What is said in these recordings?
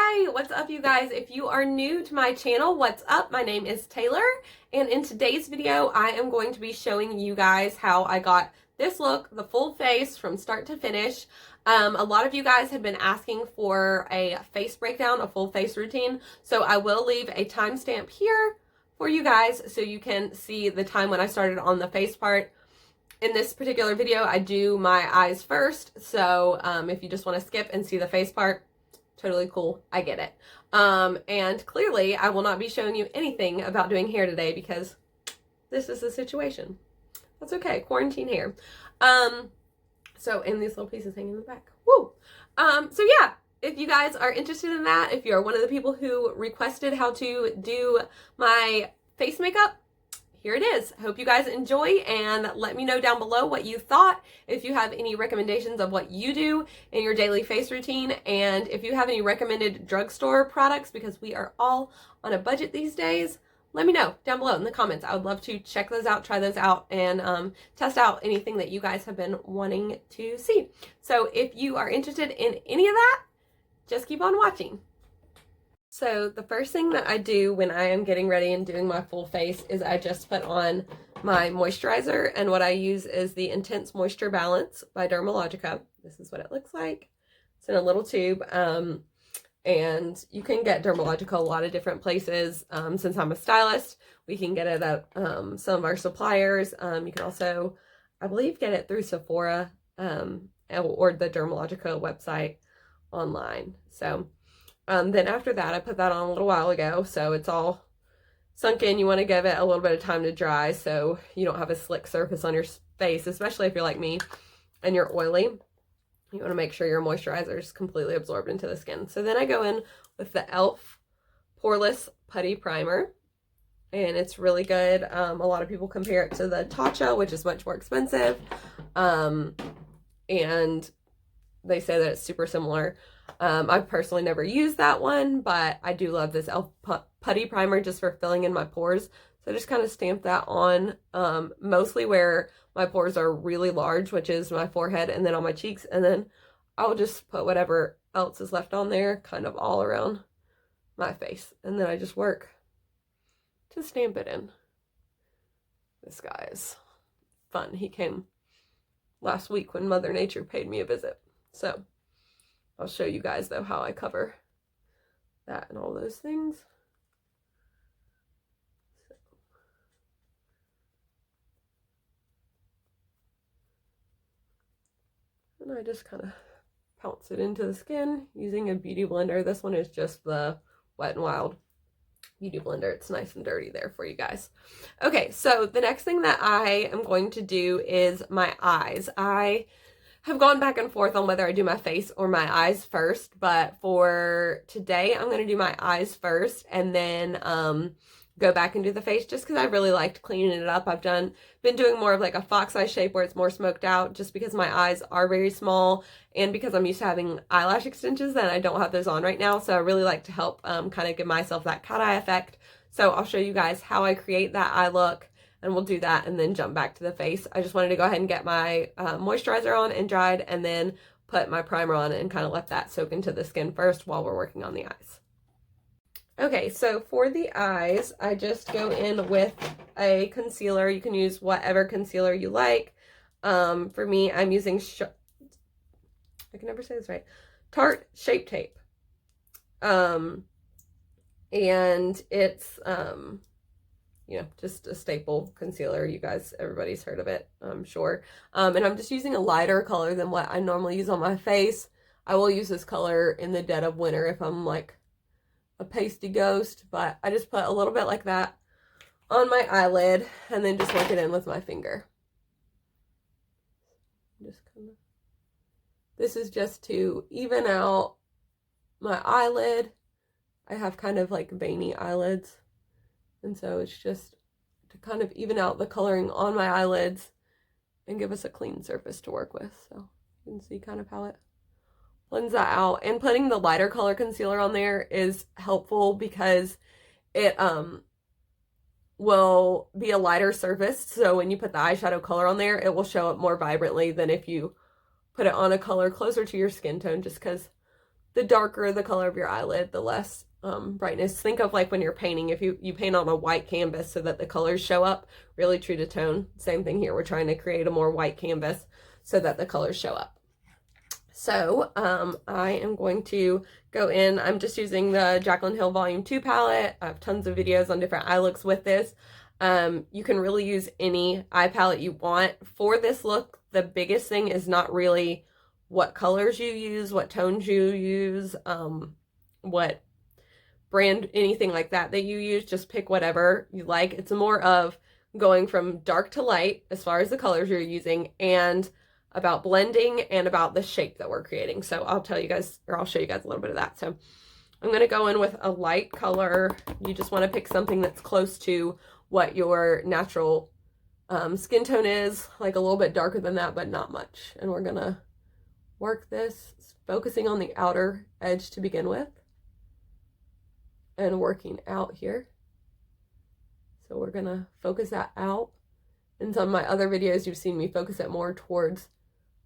Hi, what's up you guys? If you are new to my channel, what's up? My name is Taylor, and in today's video, I am going to be showing you guys how I got this look, the full face from start to finish. A lot of you guys have been asking for a face breakdown, a full face routine, so I will leave a timestamp here for you guys so you can see the time when I started on the face part. In this particular video, I do my eyes first, so if you just want to skip and see the face part, totally cool. I get it. And clearly, I will not be showing you anything about doing hair today because this is the situation. That's okay. Quarantine hair. And these little pieces hanging in the back. Woo! So yeah, if you guys are interested in that, if you're one of the people who requested how to do my face makeup, here it is. I hope you guys enjoy, and let me know down below what you thought, if you have any recommendations of what you do in your daily face routine, and if you have any recommended drugstore products, because we are all on a budget these days. Let me know down below in the comments. I would love to check those out, try those out, and test out anything that you guys have been wanting to see. So if you are interested in any of that, just keep on watching. So the first thing that I do when I am getting ready and doing my full face is I just put on my moisturizer, and what I use is the Intense Moisture Balance by Dermalogica. This is what it looks like. It's in a little tube, and you can get Dermalogica a lot of different places. Since I'm a stylist, we can get it at some of our suppliers. You can also, I believe, get it through Sephora or the Dermalogica website online. So then after that, I put that on a little while ago, so it's all sunk in. You want to give it a little bit of time to dry so you don't have a slick surface on your face, especially if you're like me and you're oily. You want to make sure your moisturizer is completely absorbed into the skin. So then I go in with the Indepth Poreless Putty Primer, and it's really good. A lot of people compare it to the Tatcha, which is much more expensive, and they say that it's super similar. I've personally never used that one, but I do love this Indepth Putty Primer just for filling in my pores. So I just kind of stamp that on, mostly where my pores are really large, which is my forehead, and then on my cheeks, and then I'll just put whatever else is left on there kind of all around my face, and then I just work to stamp it in. This guy is fun. He came last week when Mother Nature paid me a visit, so I'll show you guys, though, how I cover that and all those things. And I just kind of pounce it into the skin using a beauty blender. This one is just the Wet n Wild beauty blender. It's nice and dirty there for you guys. Okay, so the next thing that I am going to do is my eyes. I have gone back and forth on whether I do my face or my eyes first, but for today I'm going to do my eyes first and then go back and do the face, just because I really liked cleaning it up. I've been doing more of like a fox eye shape where it's more smoked out, just because my eyes are very small and because I'm used to having eyelash extensions and I don't have those on right now. So I really like to help kind of give myself that cat eye effect. So I'll show you guys how I create that eye look, and we'll do that and then jump back to the face. I just wanted to go ahead and get my moisturizer on and dried, and then put my primer on and kind of let that soak into the skin first while we're working on the eyes. Okay, so for the eyes, I just go in with a concealer. You can use whatever concealer you like. For me, I'm using, I can never say this right, Tarte Shape Tape. And it's, you know, just a staple concealer. You guys, everybody's heard of it, I'm sure. And I'm just using a lighter color than what I normally use on my face. I will use this color in the dead of winter if I'm like a pasty ghost, but I just put a little bit like that on my eyelid and then just work it in with my finger. Just kind of, this is just to even out my eyelid. I have kind of like veiny eyelids, and so it's just to kind of even out the coloring on my eyelids and give us a clean surface to work with. So you can see kind of how it blends that out. And putting the lighter color concealer on there is helpful because it will be a lighter surface. So when you put the eyeshadow color on there, it will show up more vibrantly than if you put it on a color closer to your skin tone, just because the darker the color of your eyelid, the less brightness. Think of like when you're painting, if you paint on a white canvas so that the colors show up, really true to tone. Same thing here. We're trying to create a more white canvas so that the colors show up. So I am going to go in. I'm just using the Jaclyn Hill Volume 2 palette. I have tons of videos on different eye looks with this. You can really use any eye palette you want. For this look, the biggest thing is not really what colors you use, what tones you use, what brand, anything like that you use. Just pick whatever you like. It's more of going from dark to light as far as the colors you're using, and about blending and about the shape that we're creating. So I'll tell you guys, or I'll show you guys a little bit of that. So I'm going to go in with a light color. You just want to pick something that's close to what your natural skin tone is, like a little bit darker than that, but not much. And we're going to work this, focusing on the outer edge to begin with, and working out here. So we're going to focus that out. In some of my other videos, you've seen me focus it more towards,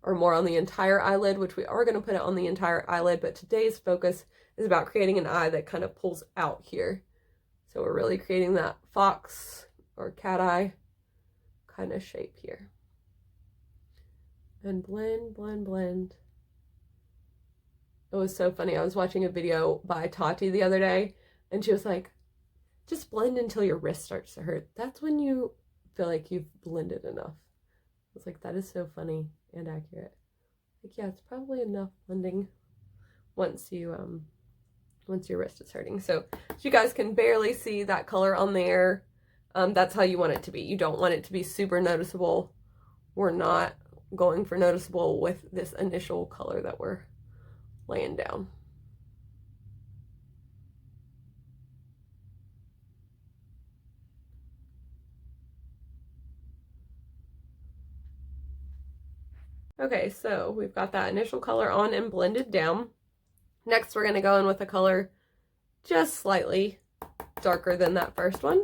or more on the entire eyelid, which we are going to put it on the entire eyelid, but today's focus is about creating an eye that kind of pulls out here. So we're really creating that fox or cat eye kind of shape here. And blend, blend, blend. It was so funny. I was watching a video by Tati the other day, and she was like, just blend until your wrist starts to hurt. That's when you feel like you've blended enough. I was like, that is so funny and accurate. Like, yeah, it's probably enough blending once your wrist is hurting. So you guys can barely see that color on there. That's how you want it to be. You don't want it to be super noticeable. We're not going for noticeable with this initial color that we're laying down. Okay, so we've got that initial color on and blended down. Next, we're going to go in with a color just slightly darker than that first one,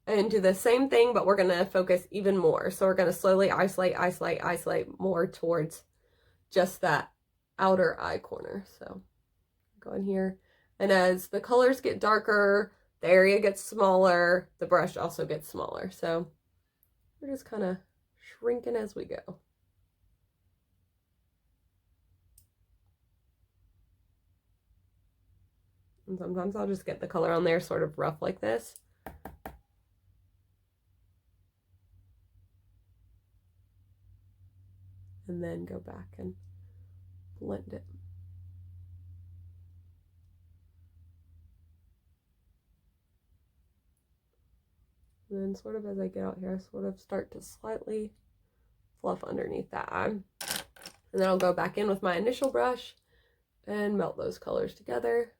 and do the same thing, but we're going to focus even more. So we're going to slowly isolate, isolate, isolate more towards just that outer eye corner. So go in here, and as the colors get darker, the area gets smaller, the brush also gets smaller. So we're just kind of shrinking as we go. And sometimes I'll just get the color on there sort of rough like this. And then go back and blend it. And then sort of as I get out here, I sort of start to slightly fluff underneath that eye. And then I'll go back in with my initial brush and melt those colors together.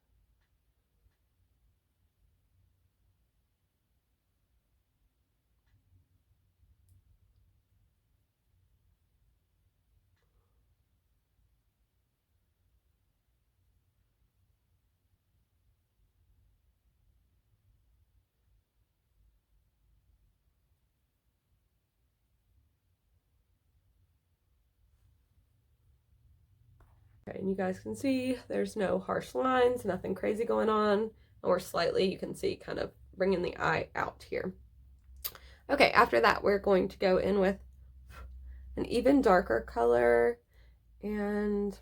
Okay, and you guys can see there's no harsh lines, nothing crazy going on, or slightly, you can see kind of bringing the eye out here. Okay, after that, we're going to go in with an even darker color, and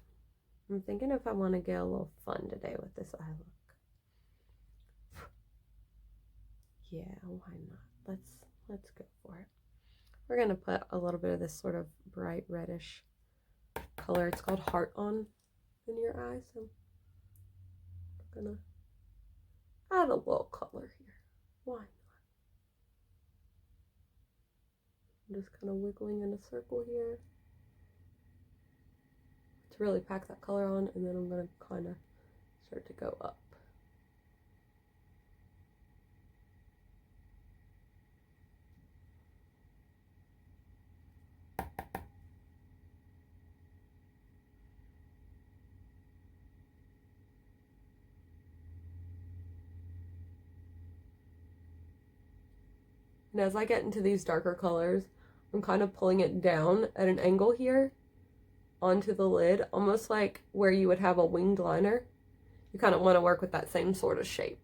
I'm thinking if I want to get a little fun today with this eye look. Yeah, why not? Let's go for it. We're going to put a little bit of this sort of bright reddish color. It's called Heart On in your eye, so I'm gonna add a little color here. Why not? I'm just kind of wiggling in a circle here to really pack that color on, and then I'm gonna kind of start to go up. And as I get into these darker colors, I'm kind of pulling it down at an angle here onto the lid, almost like where you would have a winged liner. You kind of want to work with that same sort of shape.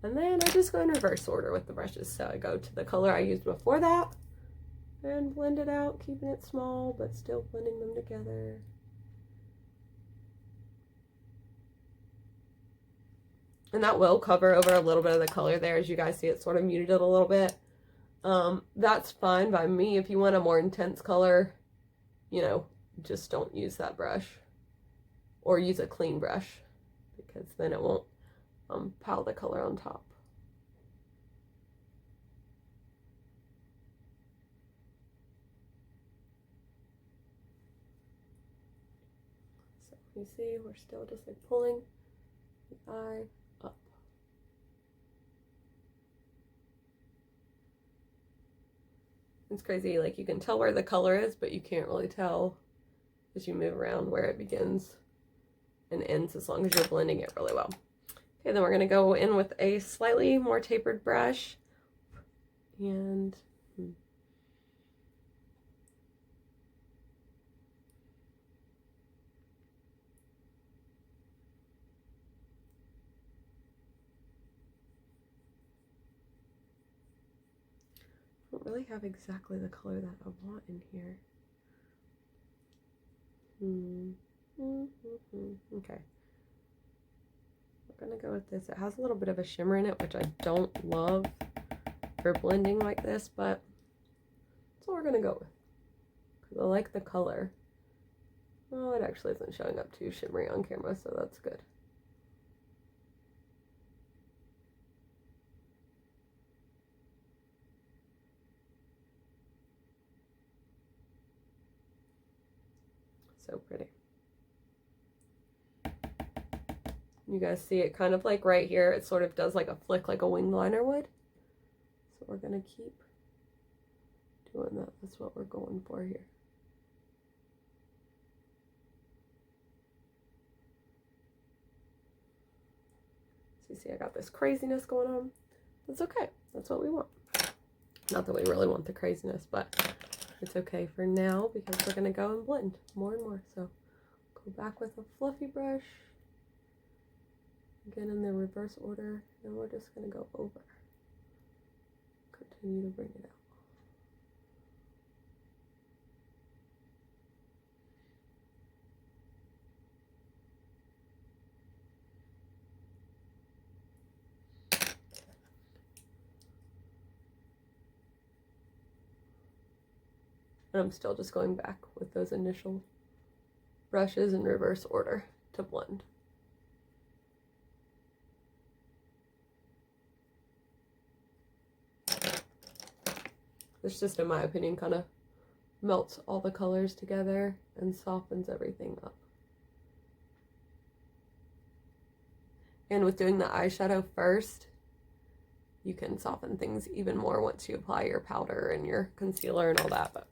And then I just go in reverse order with the brushes. So I go to the color I used before that and blend it out, keeping it small, but still blending them together. And that will cover over a little bit of the color there. As you guys see, it sort of muted it a little bit. That's fine by me. If you want a more intense color, you know, just don't use that brush. Or use a clean brush, because then it won't pile the color on top. So you see, we're still just like pulling the eye up. It's crazy, like you can tell where the color is, but you can't really tell as you move around where it begins and ends, as long as you're blending it really well. Okay, then we're going to go in with a slightly more tapered brush and I don't really have exactly the color that I want in here. Okay. We're gonna go with this. It has a little bit of a shimmer in it, which I don't love for blending like this, but that's what we're gonna go with. Because I like the color. Oh, it actually isn't showing up too shimmery on camera, so that's good. So pretty. You guys see it kind of like right here, it sort of does like a flick like a wing liner would. So we're gonna keep doing that. That's what we're going for here. So you see I got this craziness going on. That's okay. That's what we want. Not that we really want the craziness, but it's okay for now because we're gonna go and blend more and more. So go back with a fluffy brush. Again in the reverse order, and we're just going to go over. Continue to bring it out. And I'm still just going back with those initial brushes in reverse order to blend. This just, in my opinion, kind of melts all the colors together and softens everything up. And with doing the eyeshadow first, you can soften things even more once you apply your powder and your concealer and all that, but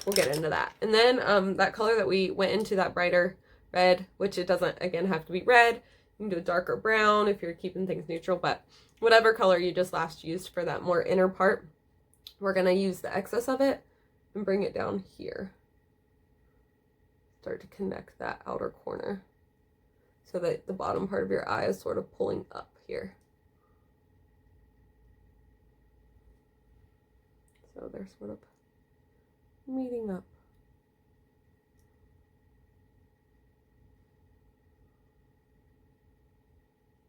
we'll get into that. And then that color that we went into, that brighter red, which it doesn't, again, have to be red. You can do a darker brown if you're keeping things neutral, but whatever color you just last used for that more inner part, we're going to use the excess of it and bring it down here. Start to connect that outer corner so that the bottom part of your eye is sort of pulling up here. So they're sort of meeting up.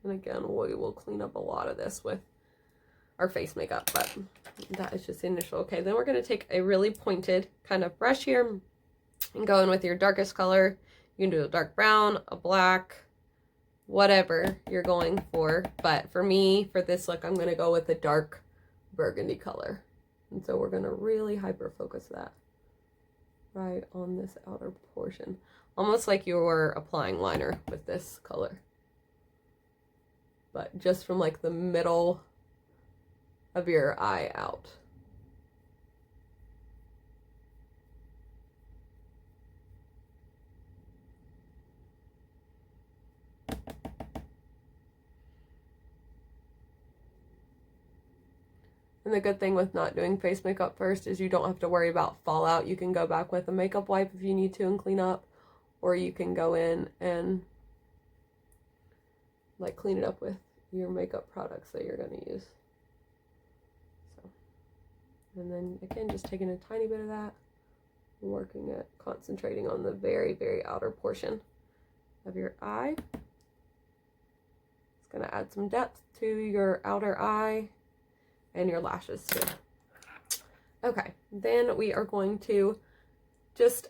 And again, we will clean up a lot of this with our face makeup, but that is just the initial. Okay, then we're going to take a really pointed kind of brush here and go in with your darkest color. You can do a dark brown, a black, whatever you're going for. But for me, for this look, I'm going to go with a dark burgundy color. And so we're going to really hyper focus that right on this outer portion. Almost like you were applying liner with this color. But just from like the middle of your eye out. And the good thing with not doing face makeup first is you don't have to worry about fallout. You can go back with a makeup wipe if you need to and clean up, or you can go in and like clean it up with your makeup products that you're going to use. So, and then again, just taking a tiny bit of that, working it, concentrating on the very, very outer portion of your eye. It's going to add some depth to your outer eye and your lashes too. Okay, then we are going to just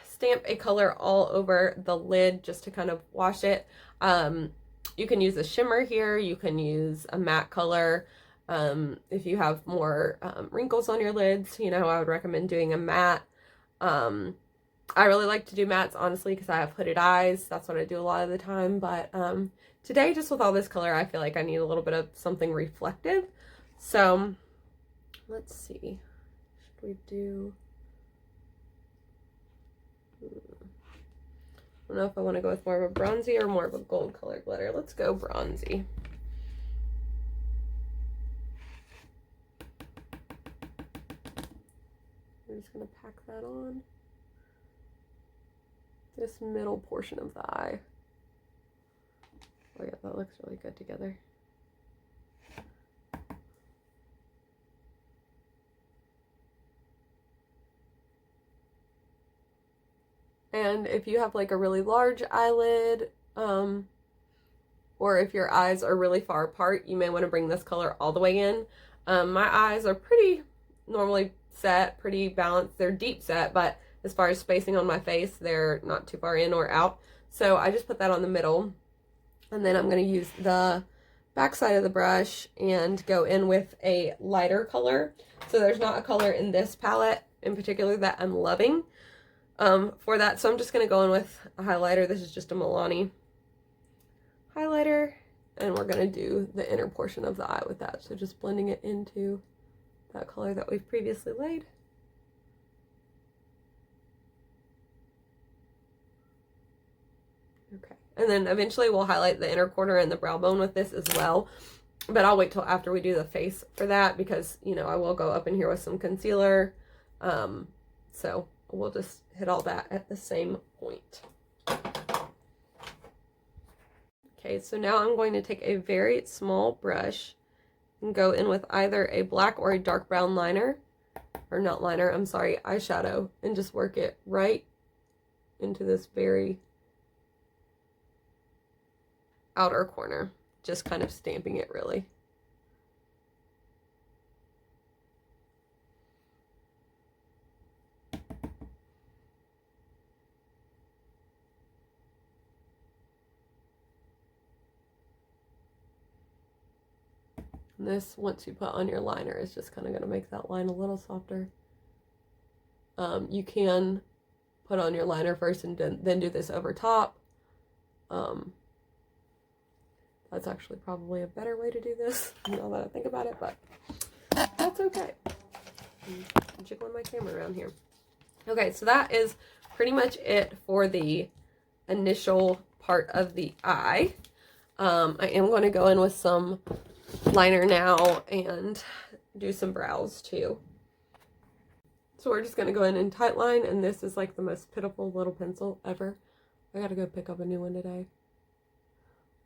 stamp a color all over the lid just to kind of wash it. You can use a shimmer here, you can use a matte color. If you have more wrinkles on your lids, you know, I would recommend doing a matte. I really like to do mattes, honestly, because I have hooded eyes. That's what I do a lot of the time. But today, just with all this color, I feel like I need a little bit of something reflective. So let's see. Should we do... I don't know if I want to go with more of a bronzy or more of a gold color glitter. Let's go bronzy. We're just going to pack that on this middle portion of the eye. Oh yeah, that looks really good together. And if you have like a really large eyelid, or if your eyes are really far apart, you may want to bring this color all the way in. My eyes are pretty normally set, pretty balanced. They're deep set, but as far as spacing on my face, they're not too far in or out. So I just put that on the middle. And then I'm going to use the back side of the brush and go in with a lighter color. So there's not a color in this palette in particular that I'm loving for that. So I'm just going to go in with a highlighter. This is just a Milani highlighter. And we're going to do the inner portion of the eye with that. So just blending it into that color that we've previously laid. Okay. And then eventually we'll highlight the inner corner and the brow bone with this as well. But I'll wait till after we do the face for that because, you know, I will go up in here with some concealer. So we'll just hit all that at the same point. Okay, so now I'm going to take a very small brush and go in with either a black or a dark brown liner, or not liner, I'm sorry, eyeshadow, and just work it right into this very outer corner, just kind of stamping it really. And this, once you put on your liner, is just kind of going to make that line a little softer. You can put on your liner first and then do this over top. That's actually probably a better way to do this, now that I think about it, but that's okay. I'm jiggling my camera around here. Okay, so that is pretty much it for the initial part of the eye. I am going to go in with some liner now and do some brows too. So we're just going to go in and tight line, and this is like the most pitiful little pencil ever. I gotta go pick up a new one today.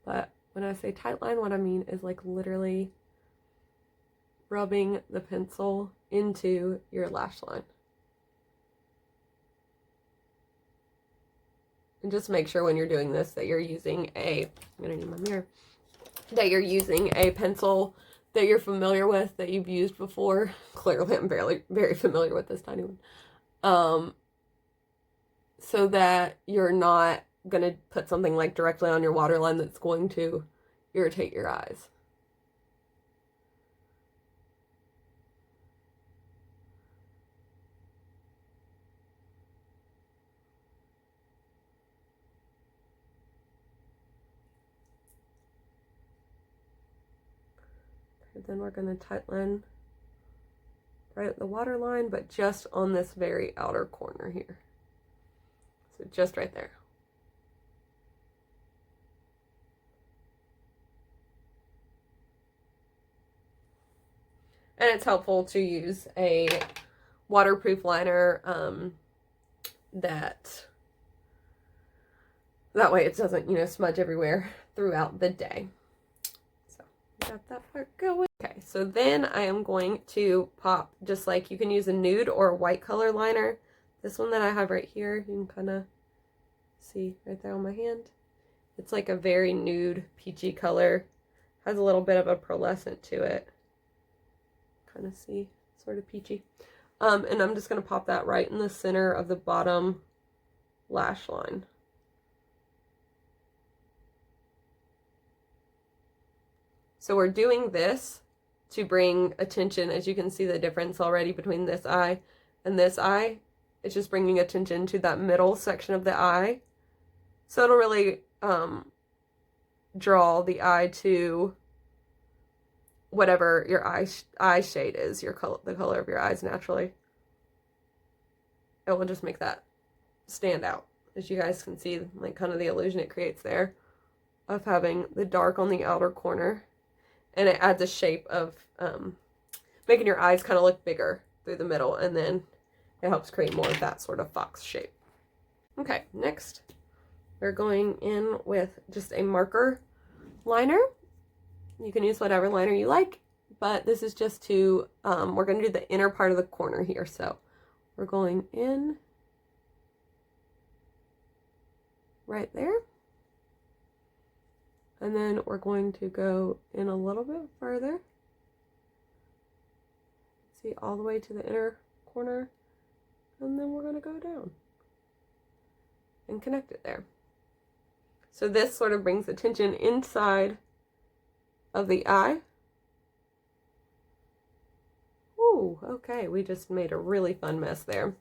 But when I say tight line, what I mean is like literally rubbing the pencil into your lash line. And just make sure when you're doing this that you're using I'm gonna need my mirror, that you're using a pencil that you're familiar with, that you've used before. Clearly I'm very familiar with this tiny one. So that you're not gonna put something like directly on your waterline that's going to irritate your eyes. And then we're going to tightline right at the water line, but just on this very outer corner here. So just right there. And it's helpful to use a waterproof liner that way it doesn't, you know, smudge everywhere throughout the day. So got that part going. Okay, so then I am going to pop, just like you can use a nude or a white color liner. This one that I have right here, you can kind of see right there on my hand. It's like a very nude peachy color. Has a little bit of a pearlescent to it. Kind of see, sort of peachy. And I'm just going to pop that right in the center of the bottom lash line. So we're doing this to bring attention, as you can see the difference already between this eye and this eye. It's just bringing attention to that middle section of the eye. So it'll really draw the eye to whatever your eye shade is, the color of your eyes naturally. It will just make that stand out. As you guys can see, like kind of the illusion it creates there of having the dark on the outer corner. And it adds a shape of making your eyes kind of look bigger through the middle, and then it helps create more of that sort of fox shape. Okay, next we're going in with just a marker liner. You can use whatever liner you like, but this is just to, we're going to do the inner part of the corner here. So we're going in right there. And then we're going to go in a little bit further. See, all the way to the inner corner. And then we're going to go down and connect it there. So this sort of brings attention inside of the eye. Ooh, okay, we just made a really fun mess there.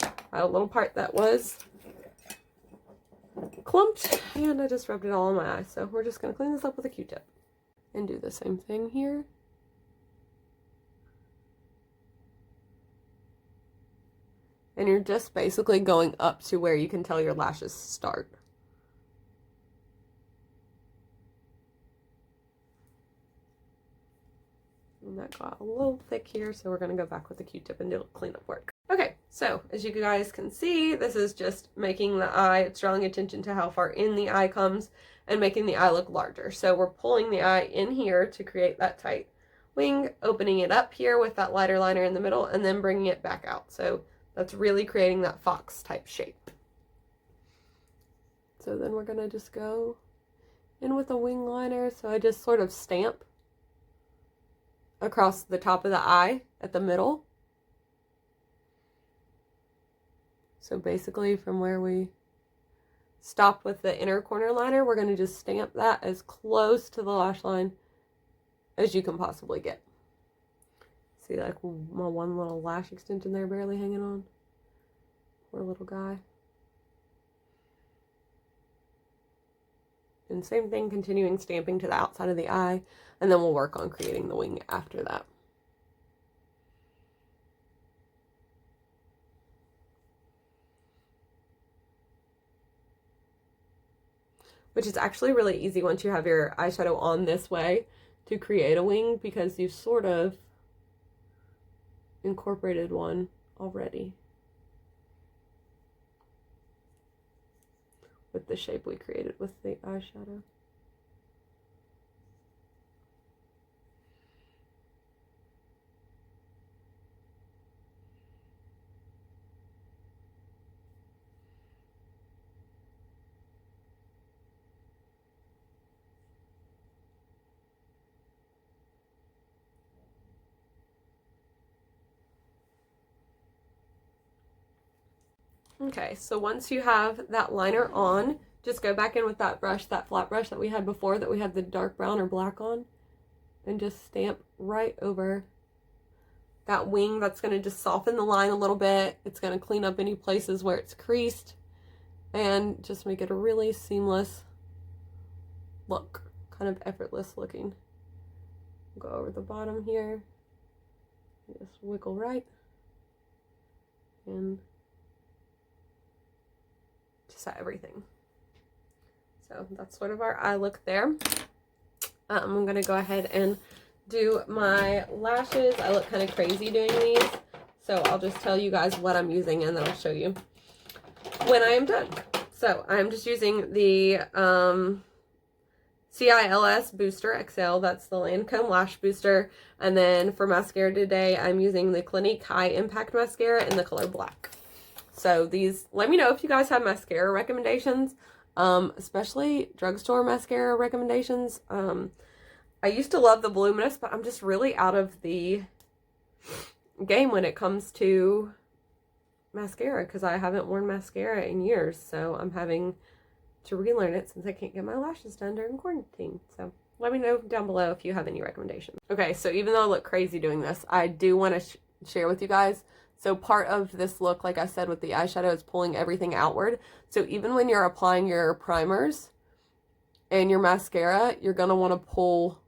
I had a little part that was clumped, and I just rubbed it all on my eye. So we're just going to clean this up with a Q-tip and do the same thing here. And you're just basically going up to where you can tell your lashes start. And that got a little thick here, so we're going to go back with the Q-tip and do cleanup work. Okay, so as you guys can see, this is just making the eye, it's drawing attention to how far in the eye comes and making the eye look larger. So we're pulling the eye in here to create that tight wing, opening it up here with that lighter liner in the middle, and then bringing it back out. So that's really creating that fox type shape. So then we're going to just go in with a wing liner. So I just sort of stamp across the top of the eye at the middle. So basically from where we stopped with the inner corner liner, we're going to just stamp that as close to the lash line as you can possibly get. See, like my one little lash extension there barely hanging on. Poor little guy. And same thing, continuing stamping to the outside of the eye, and then we'll work on creating the wing after that. Which is actually really easy once you have your eyeshadow on this way to create a wing, because you've sort of incorporated one already with the shape we created with the eyeshadow. Okay, so once you have that liner on, just go back in with that brush, that flat brush that we had before, that we had the dark brown or black on, and just stamp right over that wing. That's going to just soften the line a little bit. It's going to clean up any places where it's creased and just make it a really seamless look, kind of effortless looking. Go over the bottom here. Just wiggle right. And to set everything. So that's sort of our eye look there. I'm going to go ahead and do my lashes. I look kind of crazy doing these, so I'll just tell you guys what I'm using and then I'll show you when I am done. So I'm just using the CILS Booster XL. That's the Lancome Lash Booster. And then for mascara today, I'm using the Clinique High Impact Mascara in the color black. So these, let me know if you guys have mascara recommendations, especially drugstore mascara recommendations. I used to love the Voluminous, but I'm just really out of the game when it comes to mascara because I haven't worn mascara in years. So I'm having to relearn it since I can't get my lashes done during quarantine. So let me know down below if you have any recommendations. Okay, so even though I look crazy doing this, I do want to share with you guys. So part of this look, like I said, with the eyeshadow is pulling everything outward. So even when you're applying your primers and your mascara, you're going to want to pull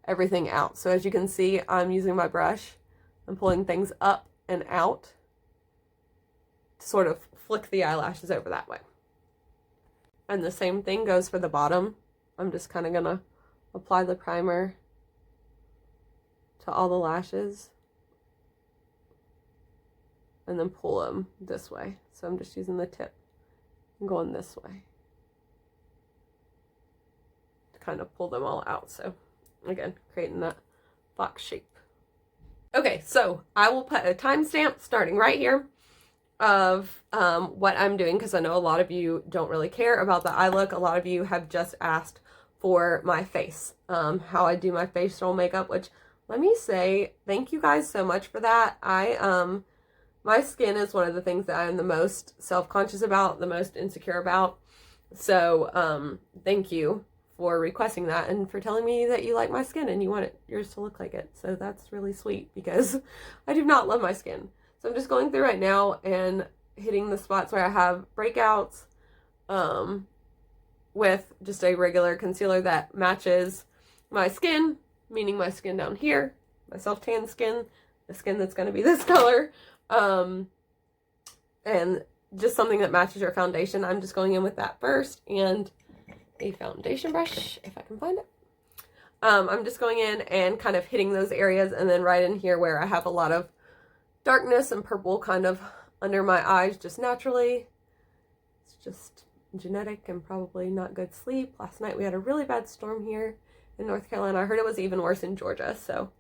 everything out. So as you can see, I'm using my brush. I'm pulling things up and out to sort of flick the eyelashes over that way. And the same thing goes for the bottom. I'm just kind of going to apply the primer to all the lashes and then pull them this way. So I'm just using the tip and going this way to kind of pull them all out. So again, creating that box shape. Okay, so I will put a timestamp starting right here of what I'm doing because I know a lot of you don't really care about the eye look. A lot of you have just asked for my face, how I do my facial makeup, which let me say thank you guys so much for that. My skin is one of the things that I'm the most self-conscious about, the most insecure about. So thank you for requesting that and for telling me that you like my skin and you want yours to look like it. So that's really sweet because I do not love my skin. So I'm just going through right now and hitting the spots where I have breakouts with just a regular concealer that matches my skin, meaning my skin down here, my self-tan skin, the skin that's going to be this color, and just something that matches your foundation. I'm just going in with that first and a foundation brush, if I can find it. I'm just going in and kind of hitting those areas, and then right in here where I have a lot of darkness and purple kind of under my eyes just naturally. It's just genetic and probably not good sleep. Last night we had a really bad storm here in North Carolina. I heard it was even worse in Georgia. So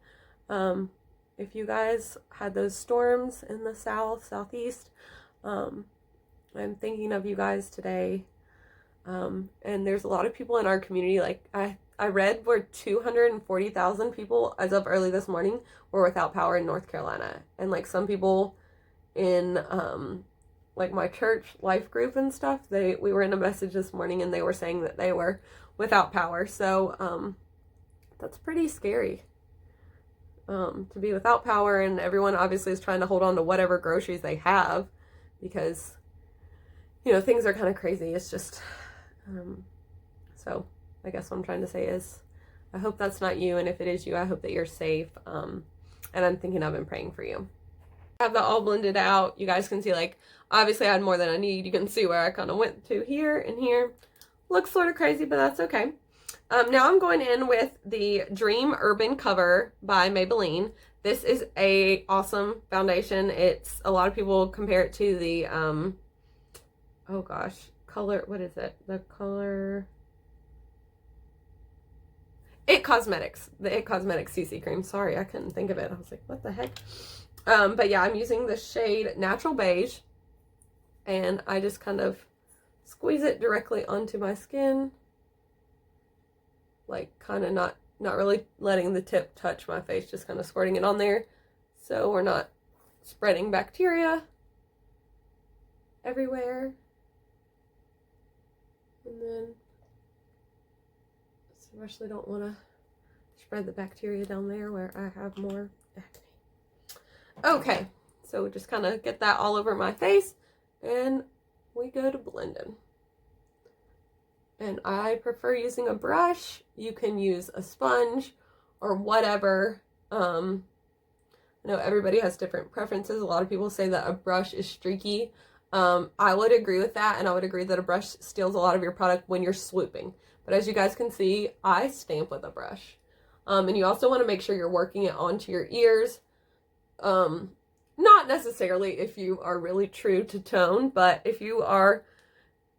if you guys had those storms in the southeast, I'm thinking of you guys today. And there's a lot of people in our community, like I read where 240,000 people as of early this morning were without power in North Carolina. And like some people in like my church life group and stuff, we were in a message this morning and they were saying that they were without power. So that's pretty scary to be without power, and everyone obviously is trying to hold on to whatever groceries they have because, you know, things are kind of crazy. It's just so I guess what I'm trying to say is I hope that's not you, and if it is you, I hope that you're safe, and I'm thinking of and praying for you. I have that all blended out. You guys can see, like, obviously I had more than I need. You can see where I kind of went to here and here. Looks sort of crazy, but that's okay. Now I'm going in with the Dream Urban Cover by Maybelline. This is a awesome foundation. It's, a lot of people compare it to the, oh gosh, color, what is it? The color, It Cosmetics. The It Cosmetics CC cream. Sorry, I couldn't think of it. I was like, what the heck? But yeah, I'm using the shade Natural Beige, and I just kind of squeeze it directly onto my skin, like kind of not really letting the tip touch my face, just kind of squirting it on there so we're not spreading bacteria everywhere. And then especially don't want to spread the bacteria down there where I have more acne. Okay, so just kind of get that all over my face and we go to blending. And I prefer using a brush. You can use a sponge or whatever. I know everybody has different preferences. A lot of people say that a brush is streaky. I would agree with that, and I would agree that a brush steals a lot of your product when you're swooping. But as you guys can see, I stamp with a brush. And you also want to make sure you're working it onto your ears. Not necessarily if you are really true to tone, but if you are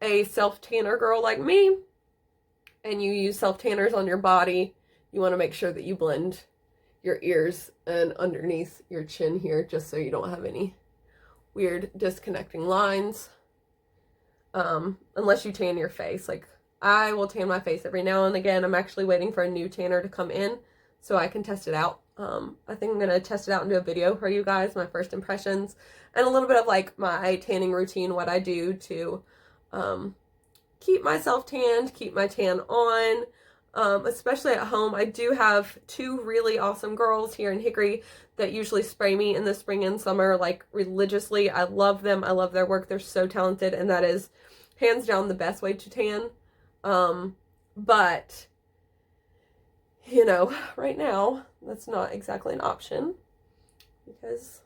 a self-tanner girl like me, and you use self-tanners on your body, you want to make sure that you blend your ears and underneath your chin here, just so you don't have any weird disconnecting lines. Unless you tan your face. Like, I will tan my face every now and again. I'm actually waiting for a new tanner to come in so I can test it out. I think I'm going to test it out and do a video for you guys, my first impressions, and a little bit of like my tanning routine, what I do to keep myself tanned, keep my tan on, especially at home. I do have 2 really awesome girls here in Hickory that usually spray me in the spring and summer, like, religiously. I love them. I love their work. They're so talented, and that is hands down the best way to tan. But, you know, right now, that's not exactly an option because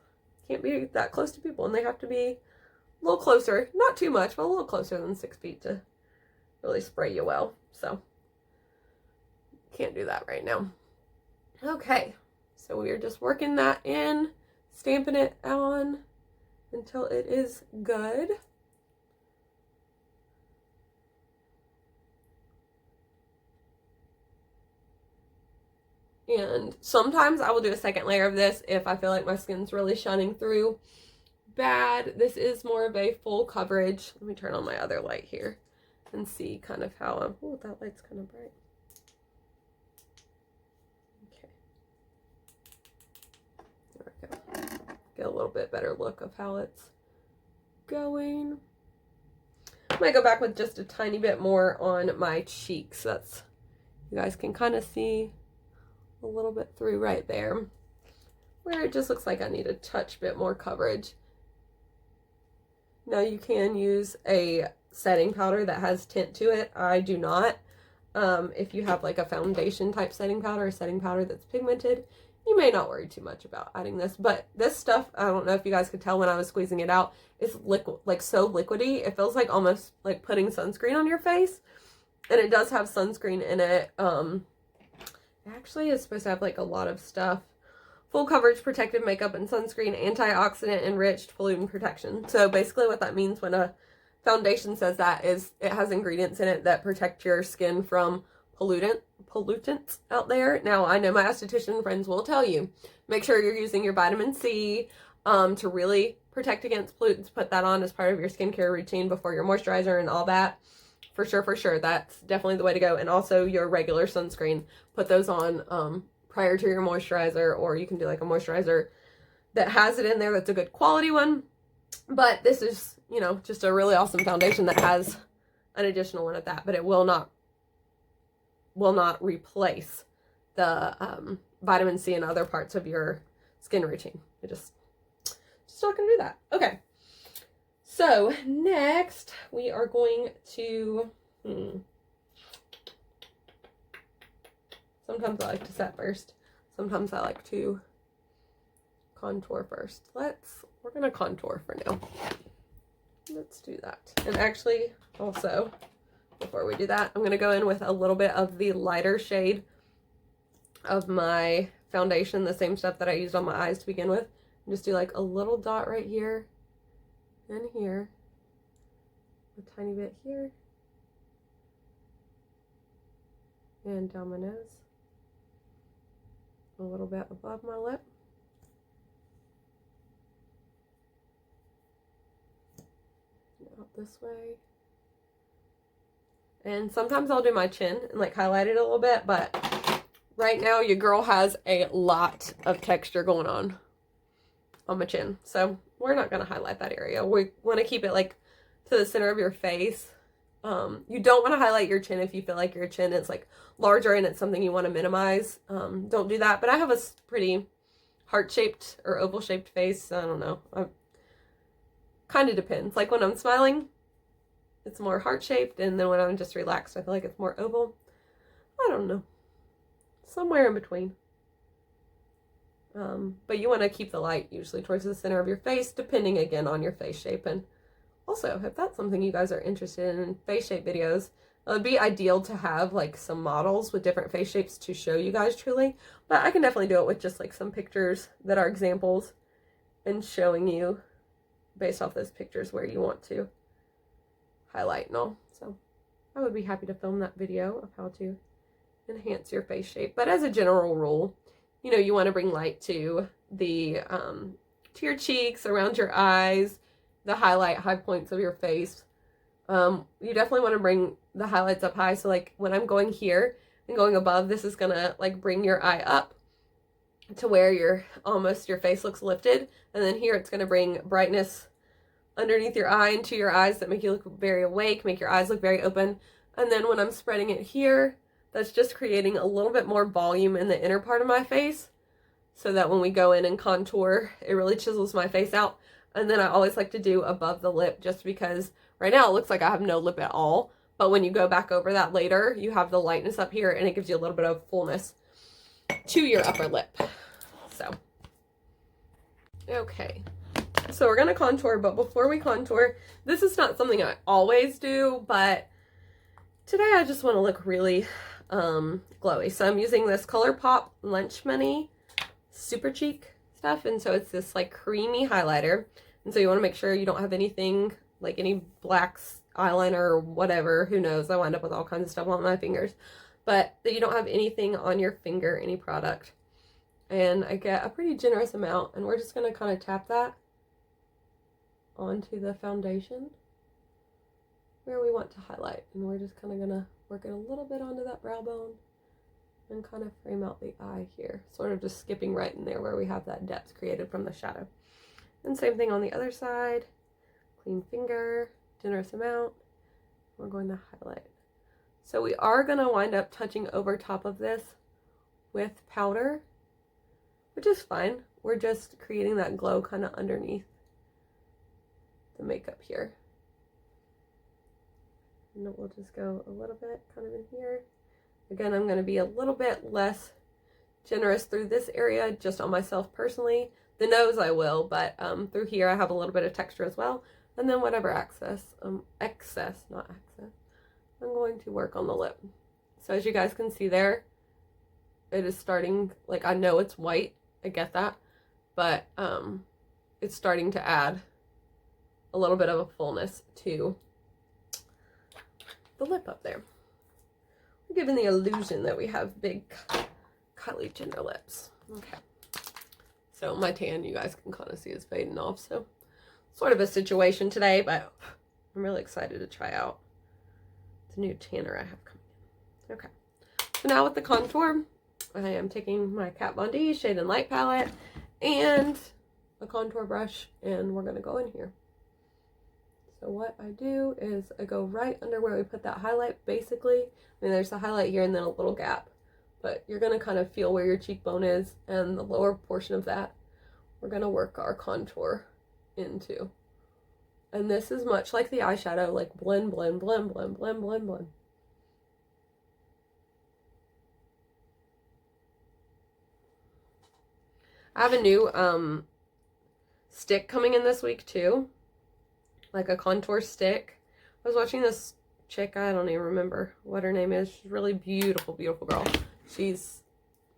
you can't be that close to people, and they have to be a little closer, not too much, but a little closer than 6 feet to really spray you well. So can't do that right now. Okay, so we are just working that in, stamping it on until it is good. And sometimes I will do a second layer of this if I feel like my skin's really shining through bad. This is more of a full coverage. Let me turn on my other light here and see kind of how I'm, oh, that light's kind of bright. Okay. There we go. Get a little bit better look of how it's going. I might go back with just a tiny bit more on my cheeks. That's, you guys can kind of see a little bit through right there where it just looks like I need a touch bit more coverage. Now you can use a setting powder that has tint to it. I do not. If you have like a foundation type setting powder, a setting powder that's pigmented, you may not worry too much about adding this. But this stuff, I don't know if you guys could tell when I was squeezing it out, it's liquid, like so liquidy. It feels like almost like putting sunscreen on your face. And it does have sunscreen in it. Actually, it's supposed to have like a lot of stuff. Full coverage protective makeup and sunscreen, antioxidant enriched pollutant protection. So basically what that means when a foundation says that is it has ingredients in it that protect your skin from pollutants out there. Now, I know my esthetician friends will tell you, make sure you're using your vitamin C to really protect against pollutants. Put that on as part of your skincare routine before your moisturizer and all that. For sure. That's definitely the way to go. And also your regular sunscreen. Put those on prior to your moisturizer, or you can do like a moisturizer that has it in there that's a good quality one. But this is, you know, just a really awesome foundation that has an additional one at that. But it will not replace the vitamin C and other parts of your skin routine. It just not going to do that. Okay. So next we are going to, sometimes I like to set first. Sometimes I like to contour first. We're going to contour for now. Let's do that. And actually also, before we do that, I'm going to go in with a little bit of the lighter shade of my foundation, the same stuff that I used on my eyes to begin with. And just do like a little dot right here. And here, a tiny bit here, and down my nose, a little bit above my lip, out this way, and sometimes I'll do my chin and like highlight it a little bit, but right now your girl has a lot of texture going on my chin, so we're not going to highlight that area. We want to keep it like to the center of your face. You don't want to highlight your chin if you feel like your chin is like larger and it's something you want to minimize. Don't do that. But I have a pretty heart-shaped or oval-shaped face. So I don't know. Kind of depends. Like when I'm smiling, it's more heart-shaped. And then when I'm just relaxed, I feel like it's more oval. I don't know. Somewhere in between. But you want to keep the light usually towards the center of your face, depending again on your face shape. And also, if that's something you guys are interested in face shape videos, it would be ideal to have like some models with different face shapes to show you guys truly. But I can definitely do it with just like some pictures that are examples and showing you based off those pictures where you want to highlight and all. So I would be happy to film that video of how to enhance your face shape. But as a general rule, you know, you want to bring light to the to your cheeks, around your eyes, the high points of your face. You definitely want to bring the highlights up high. So like when I'm going here and going above, this is gonna like bring your eye up to where your face looks lifted, and then here it's gonna bring brightness underneath your eye into your eyes that make you look very awake, make your eyes look very open. And then when I'm spreading it here, that's just creating a little bit more volume in the inner part of my face, so that when we go in and contour, it really chisels my face out. And then I always like to do above the lip, just because right now it looks like I have no lip at all, but when you go back over that later, you have the lightness up here and it gives you a little bit of fullness to your upper lip. So, okay. So we're gonna contour, but before we contour, this is not something I always do, but today I just want to look really glowy. So I'm using this ColourPop Lunch Money Super Cheek stuff, and so it's this like creamy highlighter, and so you want to make sure you don't have anything like any blacks, eyeliner, or whatever. Who knows, I wind up with all kinds of stuff on my fingers, but that you don't have anything on your finger, any product. And I get a pretty generous amount, and we're just going to kind of tap that onto the foundation where we want to highlight, and we're just kind of going to work it a little bit onto that brow bone and kind of frame out the eye here, sort of just skipping right in there where we have that depth created from the shadow. And same thing on the other side, clean finger, generous amount, we're going to highlight. So we are going to wind up touching over top of this with powder, which is fine. We're just creating that glow kind of underneath the makeup here. And we'll just go a little bit kind of in here. Again, I'm going to be a little bit less generous through this area, just on myself personally. The nose I will, but through here I have a little bit of texture as well. And then whatever excess, I'm going to work on the lip. So as you guys can see there, it is starting, like I know it's white, I get that, but it's starting to add a little bit of a fullness to the lip up there. We're giving the illusion that we have big Kylie Jenner lips. Okay. So my tan, you guys can kind of see, is fading off. So sort of a situation today, but I'm really excited to try out the new tanner I have coming in. Okay. So now with the contour, I am taking my Kat Von D Shade and Light palette and a contour brush, and we're going to go in here. So what I do is I go right under where we put that highlight, basically. I mean, there's a highlight here and then a little gap, but you're going to kind of feel where your cheekbone is, and the lower portion of that we're going to work our contour into. And this is much like the eyeshadow, like blend, blend, blend, blend, blend, blend, blend. I have a new stick coming in this week too, like a contour stick. I was watching this chick, I don't even remember what her name is. She's a really beautiful, beautiful girl. She's,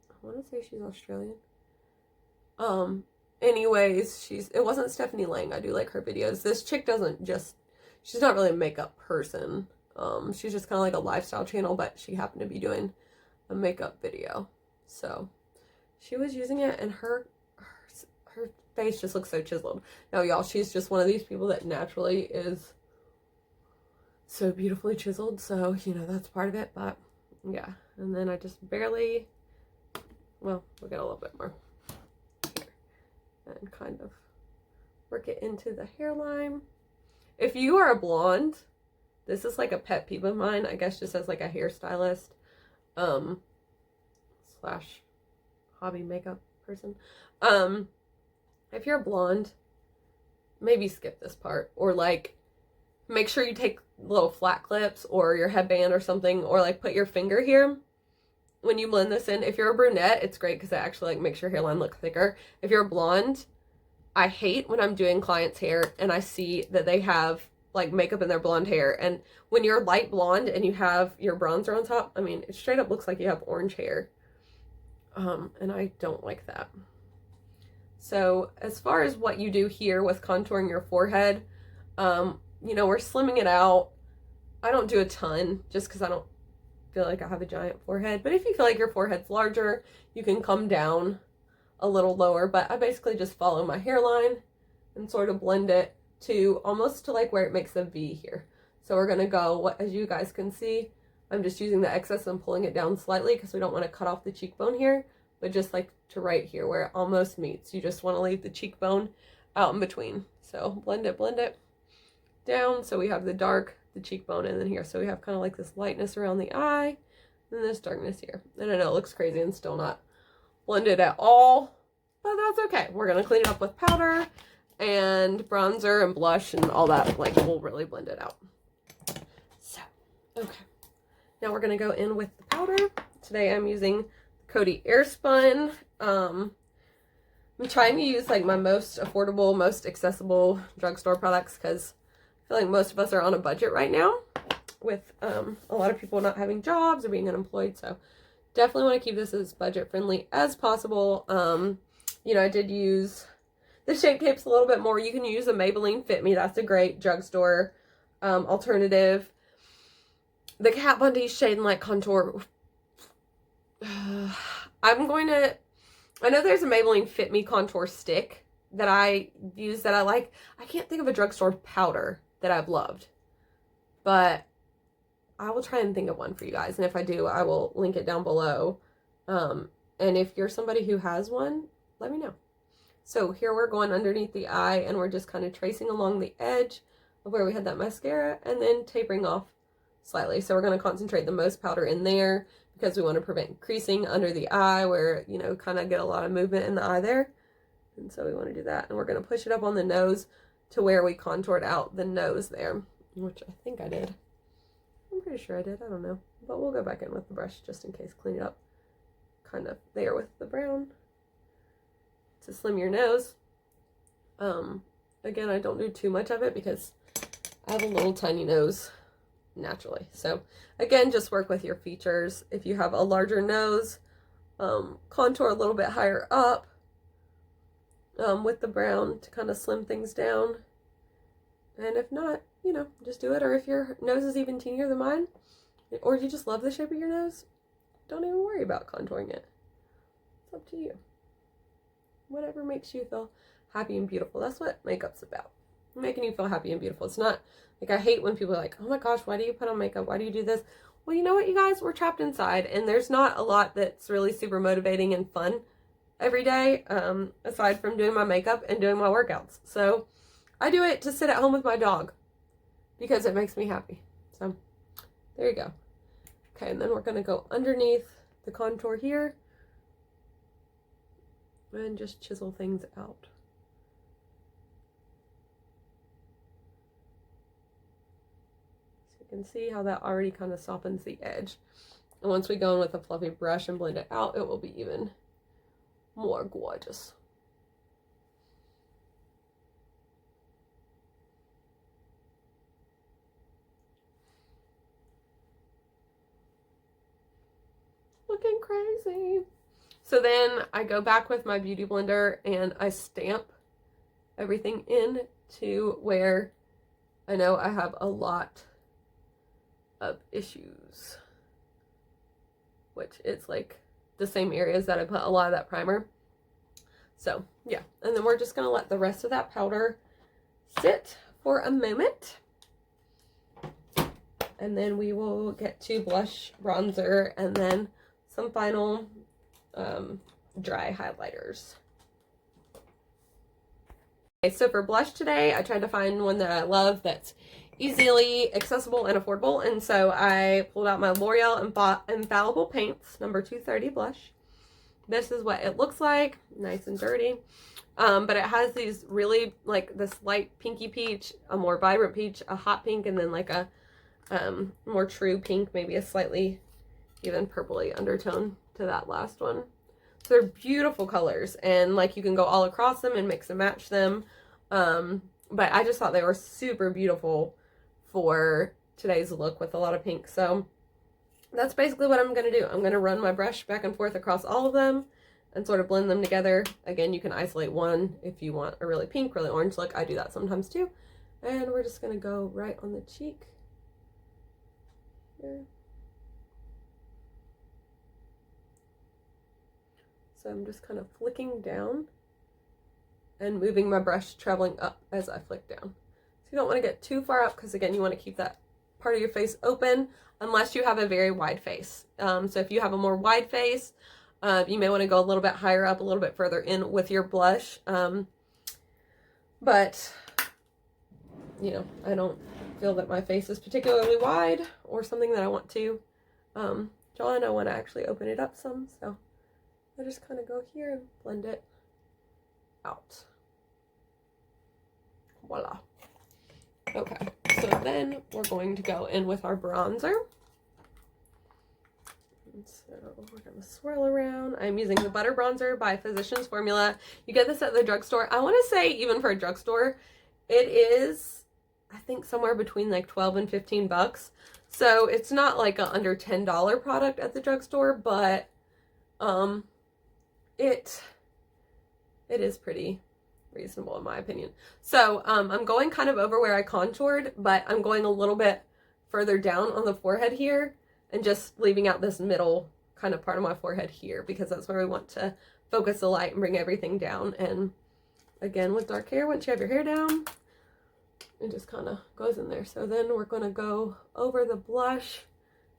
I want to say she's Australian. Anyways, it wasn't Stephanie Lang. I do like her videos. This chick she's not really a makeup person. She's just kind of like a lifestyle channel, but she happened to be doing a makeup video. So she was using it, and her face just looks so chiseled. Now, y'all, she's just one of these people that naturally is so beautifully chiseled. So, you know, that's part of it. But, yeah. And then I just barely, well, we'll get a little bit more here. And kind of work it into the hairline. If you are a blonde, this is like a pet peeve of mine. I guess just as like a hairstylist slash hobby makeup person. If you're a blonde, maybe skip this part, or like make sure you take little flat clips or your headband or something, or like put your finger here when you blend this in. If you're a brunette, it's great because it actually like makes your hairline look thicker. If you're a blonde, I hate when I'm doing clients' hair and I see that they have like makeup in their blonde hair. And when you're light blonde and you have your bronzer on top, I mean, it straight up looks like you have orange hair. And I don't like that. So as far as what you do here with contouring your forehead, you know, we're slimming it out. I don't do a ton just because I don't feel like I have a giant forehead. But if you feel like your forehead's larger, you can come down a little lower. But I basically just follow my hairline and sort of blend it to almost to like where it makes a V here. So we're going to go, as you guys can see, I'm just using the excess and pulling it down slightly because we don't want to cut off the cheekbone here, but just like to right here where it almost meets. You just want to leave the cheekbone out in between. So blend it down so we have the dark, the cheekbone, and then here. So we have kind of like this lightness around the eye and this darkness here. And I know it looks crazy and still not blended at all, but that's okay. We're going to clean it up with powder and bronzer and blush and all that. Like, we'll really blend it out. So, okay. Now we're going to go in with the powder. Today I'm using Coty Airspun. I'm trying to use like my most affordable, most accessible drugstore products because I feel like most of us are on a budget right now with a lot of people not having jobs or being unemployed. So definitely want to keep this as budget friendly as possible. You know, I did use the Shape Tapes a little bit more. You can use a Maybelline Fit Me. That's a great drugstore alternative. The Kat Von D Shade and Light Contour. I know there's a Maybelline Fit Me contour stick that I use that I like. I can't think of a drugstore powder that I've loved, but I will try and think of one for you guys. And if I do, I will link it down below. And if you're somebody who has one, let me know. So here we're going underneath the eye and we're just kind of tracing along the edge of where we had that mascara and then tapering off slightly. So we're going to concentrate the most powder in there because we want to prevent creasing under the eye where, you know, kind of get a lot of movement in the eye there. And so we want to do that. And we're going to push it up on the nose to where we contoured out the nose there, which I think I did. I'm pretty sure I did. I don't know. But we'll go back in with the brush just in case, clean it up kind of there with the brown to slim your nose. Again, I don't do too much of it because I have a little tiny nose naturally. So again, just work with your features. If you have a larger nose, contour a little bit higher up with the brown to kind of slim things down. And if not, you know, just do it. Or if your nose is even teenier than mine, or you just love the shape of your nose, don't even worry about contouring it. It's up to you. Whatever makes you feel happy and beautiful. That's what makeup's about. Making you feel happy and beautiful. It's not like, I hate when people are like, oh my gosh, why do you put on makeup? Why do you do this? Well, you know what, you guys, we're trapped inside and there's not a lot that's really super motivating and fun every day, aside from doing my makeup and doing my workouts. So I do it to sit at home with my dog because it makes me happy. So there you go. Okay, and then we're going to go underneath the contour here and just chisel things out. So you can see how that already kind of softens the edge. And once we go in with a fluffy brush and blend it out, it will be even more gorgeous. Looking crazy. So then I go back with my beauty blender and I stamp everything in to where I know I have a lot of issues, which it's like the same areas that I put a lot of that primer. So yeah, and then we're just gonna let the rest of that powder sit for a moment. And then we will get to blush, bronzer, and then some final dry highlighters. Okay, so for blush today, I tried to find one that I love that's easily accessible and affordable, and so I pulled out my L'Oreal Infallible Paints number 230 blush. This is what it looks like, nice and dirty, but it has these really, like, this light pinky peach, a more vibrant peach, a hot pink, and then like a more true pink, maybe a slightly, even purpley undertone to that last one. So they're beautiful colors, and like you can go all across them and mix and match them. But I just thought they were super beautiful for today's look with a lot of pink. So that's basically what I'm going to do. I'm going to run my brush back and forth across all of them and sort of blend them together. Again, you can isolate one if you want a really pink, really orange look. I do that sometimes too. And we're just going to go right on the cheek here. So I'm just kind of flicking down and moving my brush, traveling up as I flick down. So you don't want to get too far up because, again, you want to keep that part of your face open unless you have a very wide face. So if you have a more wide face, you may want to go a little bit higher up, a little bit further in with your blush. But, you know, I don't feel that my face is particularly wide or something that I want to draw in. I want to actually open it up some, so I just kind of go here and blend it out. Voila. Okay, so then we're going to go in with our bronzer. And so we're going to swirl around. I'm using the Butter Bronzer by Physicians Formula. You get this at the drugstore. I want to say even for a drugstore, it is, I think, somewhere between like 12 and 15 bucks. So it's not like a under $10 product at the drugstore, but it is pretty reasonable in my opinion. So I'm going kind of over where I contoured, but I'm going a little bit further down on the forehead here and just leaving out this middle kind of part of my forehead here because that's where we want to focus the light and bring everything down. And again, with dark hair, once you have your hair down, it just kind of goes in there. So then we're going to go over the blush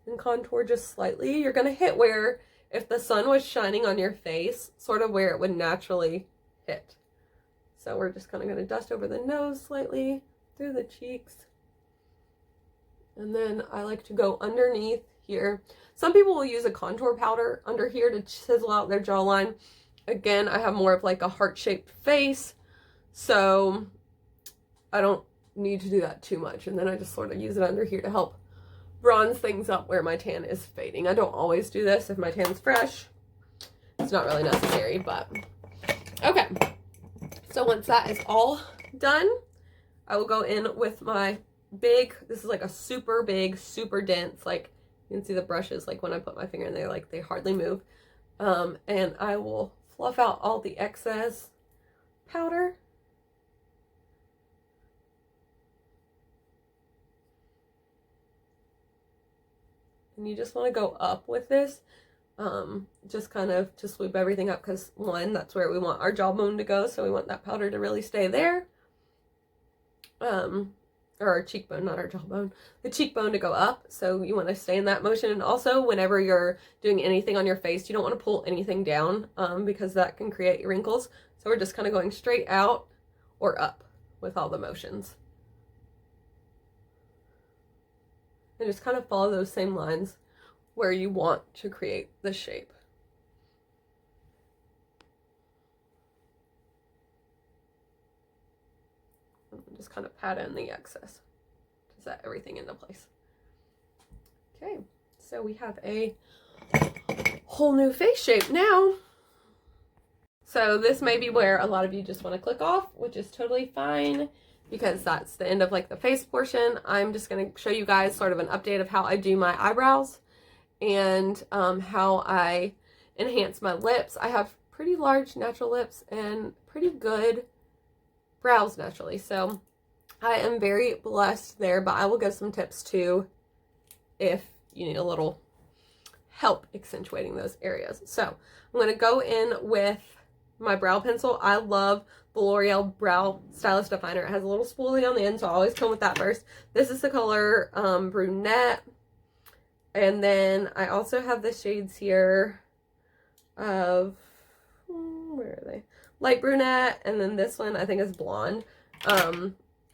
and contour just slightly. You're going to hit where, if the sun was shining on your face, sort of where it would naturally hit. So we're just kind of going to dust over the nose slightly, through the cheeks. And then I like to go underneath here. Some people will use a contour powder under here to chisel out their jawline. Again, I have more of like a heart-shaped face, so I don't need to do that too much. And then I just sort of use it under here to help bronze things up where my tan is fading. I don't always do this if my tan's fresh. It's not really necessary, but okay. So once that is all done, I will go in with my big, this is like a super big, super dense, like you can see the brushes, like when I put my finger in there, like they hardly move. And I will fluff out all the excess powder. And you just want to go up with this, just kind of to swoop everything up because, one, that's where we want our jawbone to go, so we want that powder to really stay there. Or our cheekbone, not our jawbone. The cheekbone to go up, so you want to stay in that motion. And also, whenever you're doing anything on your face, you don't want to pull anything down because that can create wrinkles. So we're just kind of going straight out or up with all the motions. And just kind of follow those same lines where you want to create the shape. And just kind of pat in the excess to set everything into place. Okay, so we have a whole new face shape now. So this may be where a lot of you just want to click off, which is totally fine, because that's the end of like the face portion. I'm just going to show you guys sort of an update of how I do my eyebrows and how I enhance my lips. I have pretty large natural lips and pretty good brows naturally, so I am very blessed there, but I will give some tips too if you need a little help accentuating those areas. So I'm going to go in with my brow pencil. I love the L'Oreal Brow Stylist Definer. It has a little spoolie on the end, so I always come with that first. This is the color Brunette. And then I also have the shades here of, where are they? Light Brunette, and then this one I think is Blonde.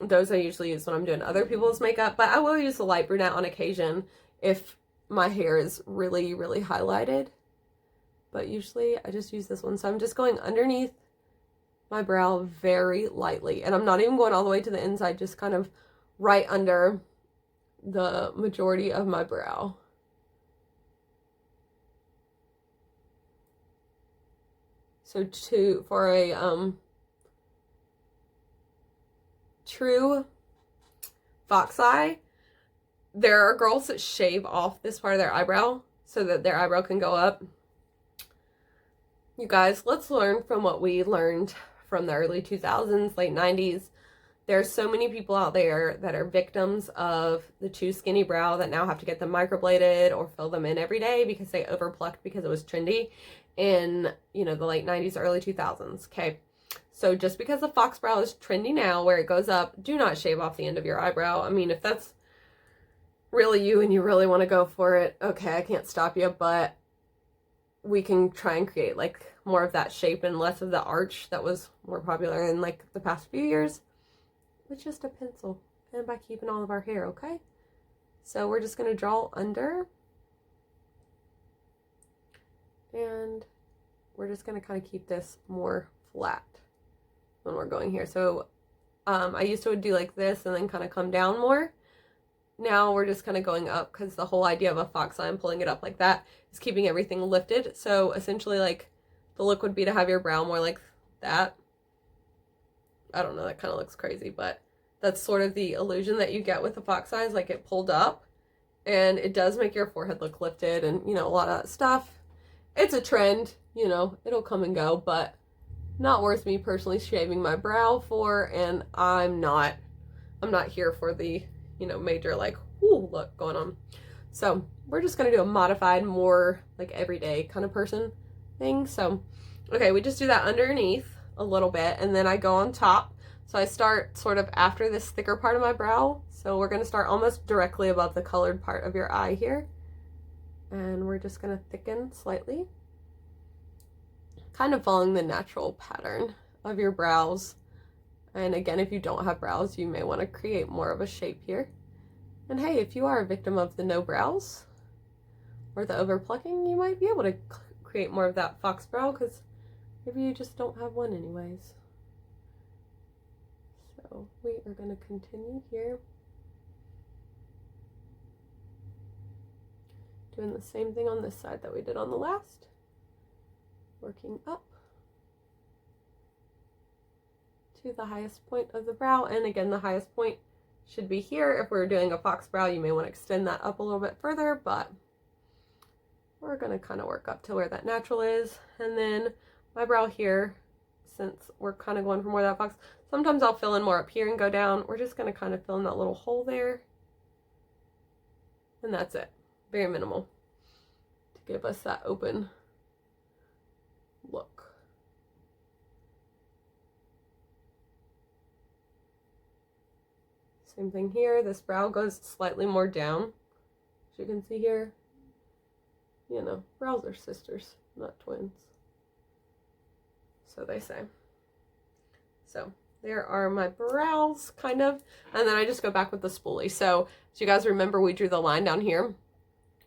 Those I usually use when I'm doing other people's makeup, but I will use the Light Brunette on occasion if my hair is really, really highlighted. But usually I just use this one. So I'm just going underneath my brow very lightly, and I'm not even going all the way to the inside, just kind of right under the majority of my brow. So for a true fox eye, there are girls that shave off this part of their eyebrow so that their eyebrow can go up. You guys, let's learn from what we learned from the early 2000s, late 90s. There's so many people out there that are victims of the too skinny brow that now have to get them microbladed or fill them in every day because they overplucked because it was trendy in, you know, the late 90s, early 2000s. Okay. So just because the fox brow is trendy now where it goes up, do not shave off the end of your eyebrow. I mean, if that's really you and you really want to go for it, okay, I can't stop you, but we can try and create like more of that shape and less of the arch that was more popular in like the past few years with just a pencil and by keeping all of our hair, okay? So we're just going to draw under and we're just going to kind of keep this more flat when we're going here. So I used to do like this and then kind of come down more. Now we're just kind of going up because the whole idea of a fox eye and pulling it up like that is keeping everything lifted. So essentially like the look would be to have your brow more like that. I don't know, that kind of looks crazy, but that's sort of the illusion that you get with the fox eyes, like it pulled up, and it does make your forehead look lifted and, you know, a lot of that stuff. It's a trend, you know, it'll come and go, but not worth me personally shaving my brow for, and I'm not here for the, you know, major like, ooh, look going on. So we're just going to do a modified, more like everyday kind of person thing. So, okay, we just do that underneath a little bit, and then I go on top. So I start sort of after this thicker part of my brow. So we're going to start almost directly above the colored part of your eye here. And we're just going to thicken slightly. Kind of following the natural pattern of your brows. And again, if you don't have brows, you may want to create more of a shape here. And hey, if you are a victim of the no brows or the over plucking, you might be able to create more of that fox brow because maybe you just don't have one anyways. So we are going to continue here. Doing the same thing on this side that we did on the last. Working up to the highest point of the brow. And again, the highest point should be here. If we're doing a fox brow, you may want to extend that up a little bit further, but we're going to kind of work up to where that natural is. And then my brow here, since we're kind of going for more of that fox, sometimes I'll fill in more up here and go down. We're just going to kind of fill in that little hole there. And that's it. Very minimal to give us that open look. Same thing here. This brow goes slightly more down. As you can see here, you know, brows are sisters, not twins. So they say. So there are my brows, kind of. And then I just go back with the spoolie. So as you guys remember, we drew the line down here.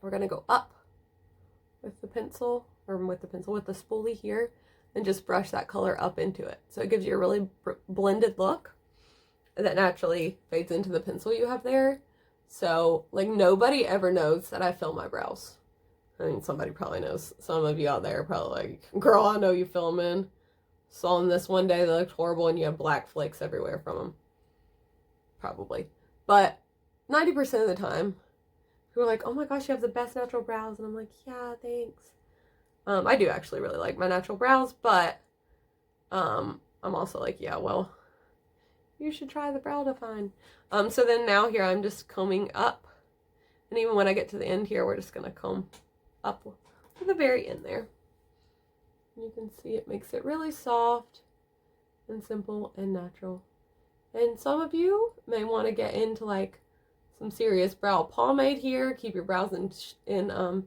We're going to go up with the pencil, or with the spoolie here, and just brush that color up into it. So it gives you a really blended look that naturally fades into the pencil you have there. So like nobody ever knows that I fill my brows. I mean, somebody probably knows. Some of you out there are probably like, girl, I know you fill them in. Saw them this one day, they looked horrible and you have black flakes everywhere from them. Probably. But 90% of the time, people are like, oh my gosh, you have the best natural brows. And I'm like, yeah, thanks. I do actually really like my natural brows, but I'm also like, yeah, well, you should try the Brow Define. So then now here I'm just combing up. And even when I get to the end here, we're just going to comb up to the very end there. You can see it makes it really soft and simple and natural. And some of you may want to get into like some serious brow pomade here. Keep your brows in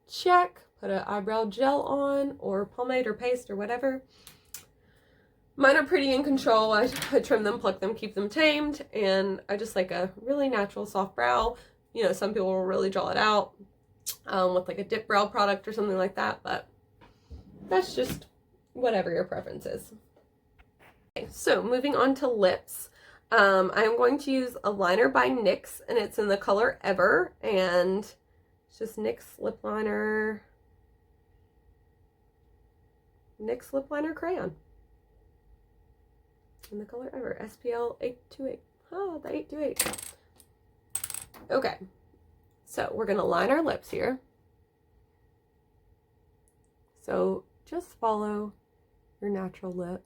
check. Put an eyebrow gel on, or pomade or paste or whatever. Mine are pretty in control. I trim them, pluck them, keep them tamed, and I just like a really natural soft brow. You know, some people will really draw it out with like a dip brow product or something like that, but that's just whatever your preference is. Okay, so moving on to lips. I am going to use a liner by NYX, and it's in the color Ever, and it's just NYX lip liner. NYX Lip Liner Crayon. In the color ever, SPL 828. Oh, the 828. Okay, so we're gonna line our lips here. So just follow your natural lip.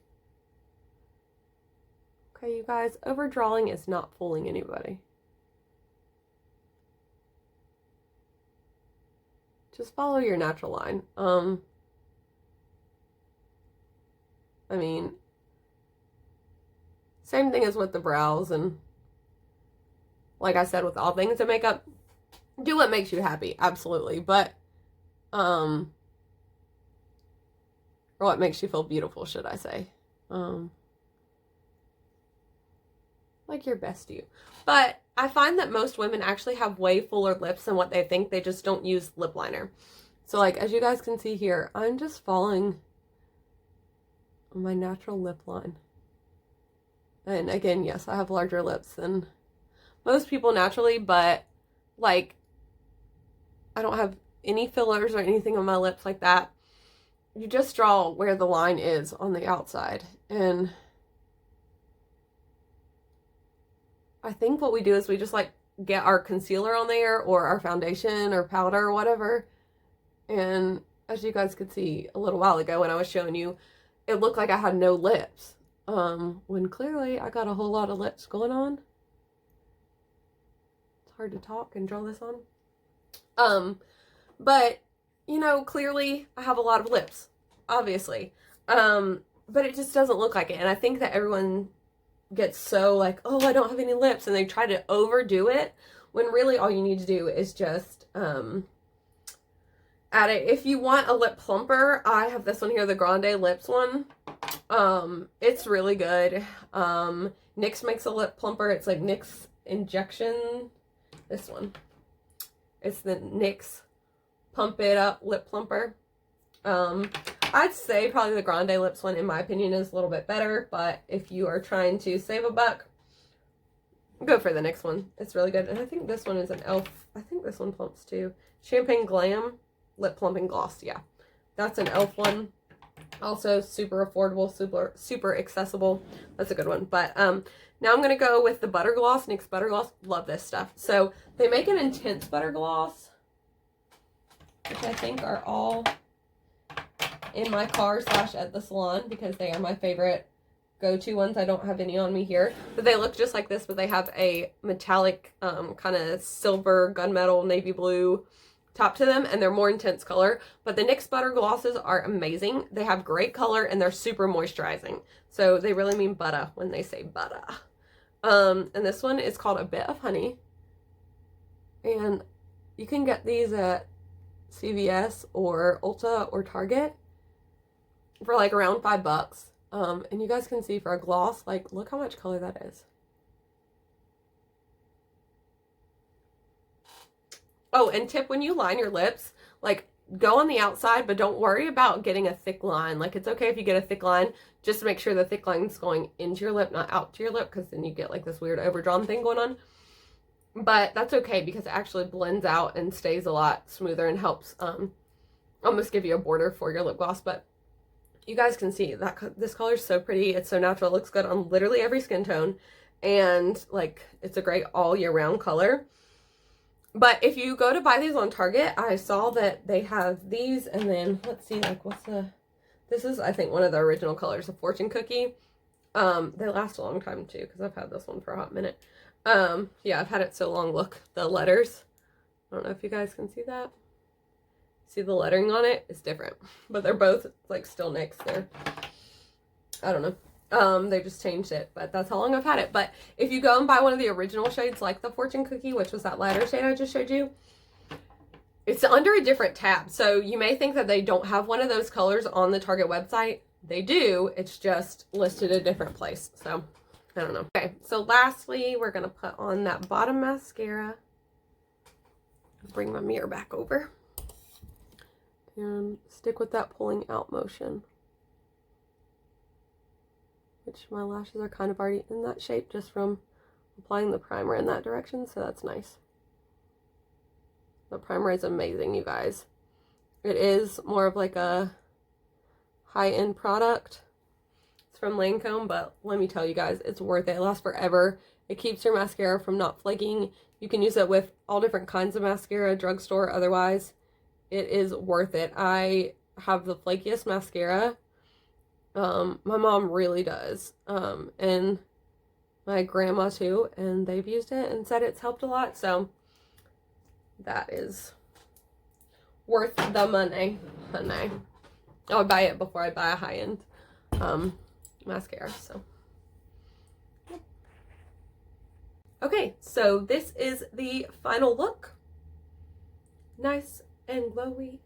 Okay, you guys, overdrawing is not fooling anybody. Just follow your natural line. I mean, same thing as with the brows, and like I said, with all things in makeup, do what makes you happy, absolutely. But, or what makes you feel beautiful, should I say. Like your best you. But I find that most women actually have way fuller lips than what they think. They just don't use lip liner. So like, as you guys can see here, I'm just following my natural lip line. And again, yes, I have larger lips than most people naturally, but like, I don't have any fillers or anything on my lips like that. You just draw where the line is on the outside. And I think what we do is we just like get our concealer on there or our foundation or powder or whatever. And as you guys could see a little while ago when I was showing you, it looked like I had no lips. When clearly I got a whole lot of lips going on. It's hard to talk and draw this on. But, you know, clearly I have a lot of lips, obviously. But it just doesn't look like it. And I think that everyone gets so like, oh, I don't have any lips, and they try to overdo it, when really all you need to do is just add it. If you want a lip plumper, I have this one here, the Grande Lips one. It's really good. NYX makes a lip plumper. It's like NYX Injection. This one. It's the NYX Pump It Up Lip Plumper. I'd say probably the Grande Lips one, in my opinion, is a little bit better, but if you are trying to save a buck, go for the NYX one. It's really good. And I think this one is an e.l.f. I think this one plumps too. Champagne Glam Lip Plumping Gloss. Yeah, that's an e.l.f. one. Also super affordable, super accessible. That's a good one. But now I'm going to go with the Butter Gloss, NYX Butter Gloss. Love this stuff. So they make an intense butter gloss, which I think are all in my car / at the salon, because they are my favorite go-to ones. I don't have any on me here, but they look just like this, but they have a metallic kind of silver, gunmetal, navy blue top to them, and they're more intense color. But the NYX Butter Glosses are amazing. They have great color, and they're super moisturizing. So they really mean butter when they say butter. And this one is called A Bit of Honey. And you can get these at CVS or Ulta or Target for like around $5. And you guys can see for a gloss, like, look how much color that is. Oh, and tip, when you line your lips, like, go on the outside, but don't worry about getting a thick line. Like, it's okay if you get a thick line, just make sure the thick line's going into your lip, not out to your lip, because then you get like this weird overdrawn thing going on. But that's okay, because it actually blends out and stays a lot smoother and helps almost give you a border for your lip gloss. But you guys can see that this color is so pretty. It's so natural. It looks good on literally every skin tone. And like, it's a great all year round color. But if you go to buy these on Target, I saw that they have these, and then let's see, like, what's the, this is, I think, one of the original colors, a Fortune Cookie. They last a long time too, because I've had this one for a hot minute. Yeah, I've had it so long. Look, the letters, I don't know if you guys can see that. See the lettering on it? It's different, but they're both like still NYX. They're, I don't know. They just changed it, but that's how long I've had it. But if you go and buy one of the original shades, like the Fortune Cookie, which was that lighter shade I just showed you, it's under a different tab. So you may think that they don't have one of those colors on the Target website. They do. It's just listed a different place. So I don't know. Okay, so lastly, we're going to put on that bottom mascara. Bring my mirror back over. And stick with that pulling out motion. Which my lashes are kind of already in that shape just from applying the primer in that direction, so that's nice. The primer is amazing, you guys. It is more of like a high-end product. It's from Lancome, but let me tell you guys, it's worth it. It lasts forever. It keeps your mascara from not flaking. You can use it with all different kinds of mascara, drugstore, otherwise. It is worth it. I have the flakiest mascara. My mom really does. And my grandma too, and they've used it and said it's helped a lot, so that is worth the money, honey. I would buy it before I buy a high-end mascara, so. Okay, so this is the final look. Nice and glowy,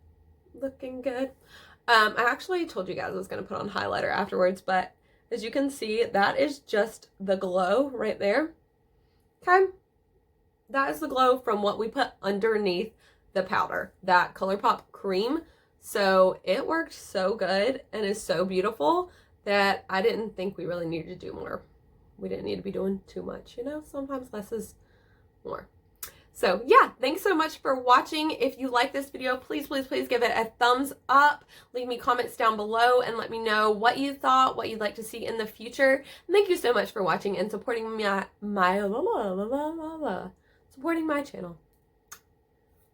looking good. I actually told you guys I was going to put on highlighter afterwards, but as you can see, that is just the glow right there. Okay? That is the glow from what we put underneath the powder, that ColourPop cream. So it worked so good and is so beautiful that I didn't think we really needed to do more. We didn't need to be doing too much, you know? Sometimes less is more. So yeah, thanks so much for watching. If you like this video, please, please, please give it a thumbs up. Leave me comments down below and let me know what you thought, what you'd like to see in the future. And thank you so much for watching and supporting supporting my channel.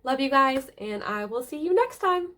Love you guys, and I will see you next time.